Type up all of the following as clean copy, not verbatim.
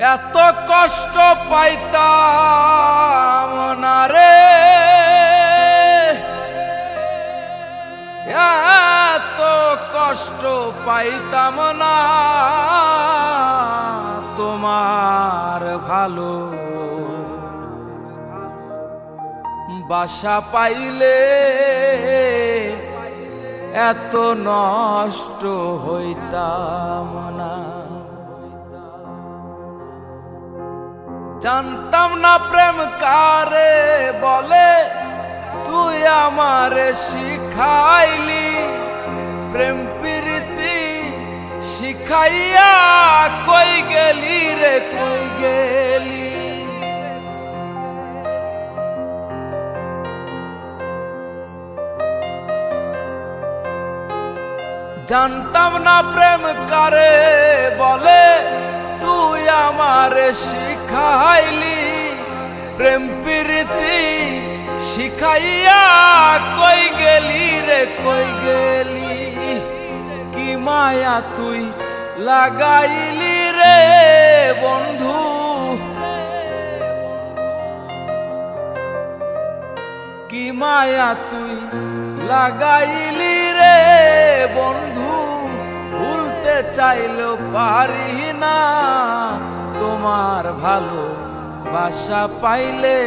এত কষ্ট পাইতাম না রে, এত কষ্ট পাইতাম না তোমার ভালো বাসা পাইলে এত নষ্ট হইতাম না। জানতাম না প্রেম কারে বলে, তুই আমারে শিখাইলি প্রেম প্রীতি শিখাইয়া কই গেলি রে কই গেলি। জানতাম না প্রেম কারে বলে, তুই আমারে শিখাইলি প্রেম প্রীতি শিখাইয়া কই গেলি রে কই গেলি। কি মায়া তুই লাগাইলি রে বন্ধু, কি মায়া তুই লাগাইলি রে বন্ধু। ভুলতে চাইলেও পারি না তোমার ভালো বাসা পাইলে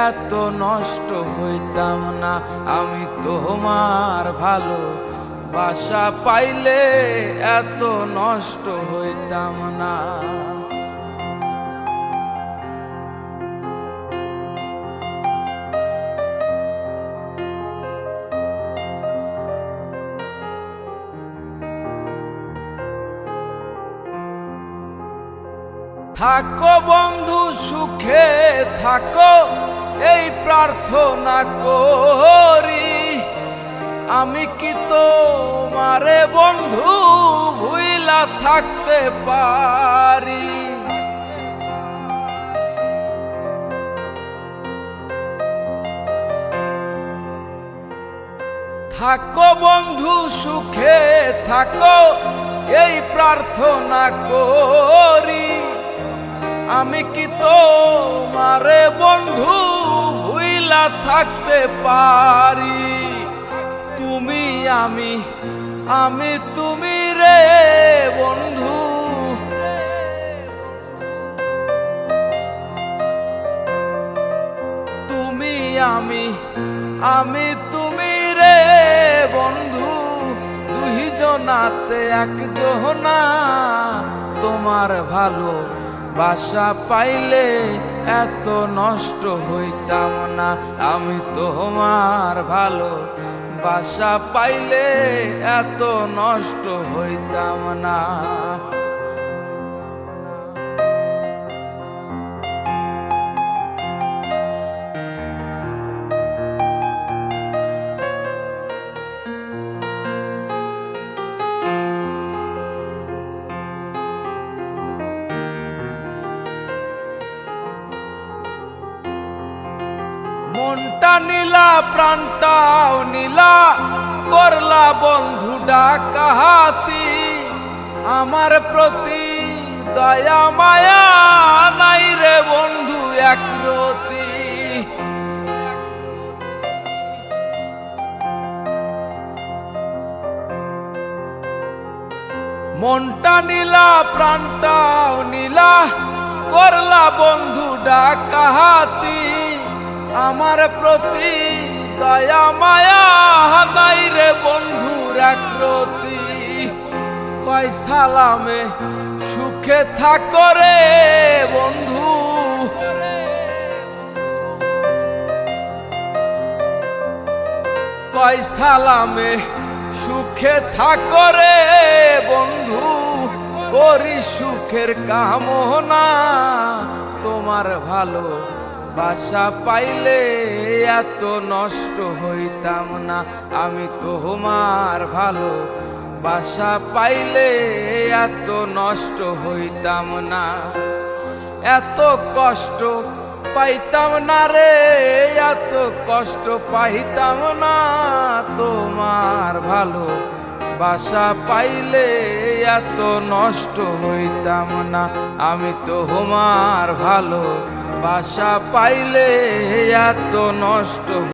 এত নষ্ট হইতাম না। আমি তোমার ভালো বাসা পাইলে এত নষ্ট হইতাম না। থাকো বন্ধু সুখে থাকো এই প্রার্থনা করি। আমি কি তোমারে বন্ধু ভুইলা থাকতে পারি। থাকো বন্ধু সুখে থাকো এই প্রার্থনা করি। আমি কি তোমারে বন্ধু ভুইলা থাকতে পারি। তুমি আমি আমি তুমি রে বন্ধু, তুমি আমি আমি তুমি রে বন্ধু। দুইজনাতে একজনা তোমার ভালো বাসা পাইলে এত নষ্ট হইতাম না। আমি তোমার ভালো বাসা পাইলে এত নষ্ট হইতাম না। মনটা নীলা প্রাণটাও নীলা করলা বন্ধু ডাকাহাতি। আমার প্রতি দয়া মায়া নাই রে বন্ধু একরতি। মনটা নীলা প্রাণটাও নীলা করলা বন্ধু ডাকাহাতি। আমার প্রতি দয়া মায়া নাই রে বন্ধুর একরতি। কয় সালামে সুখে থাকো রে বন্ধু, কয় সালামে সুখে থাকো রে বন্ধু। করি সুখের কামনা তোমার ভালো বাসা পাইলে এত নষ্ট হইতাম না। আমি তোমার ভালো বাসা পাইলে এত নষ্ট হইতাম না। এত কষ্ট পাইতাম না রে, এত কষ্ট পাইতাম না তোমার ভালো বাসা পাইলে এত নষ্ট হইতাম না। আমি তোমার ভালো বাসা পাইলে এত নষ্ট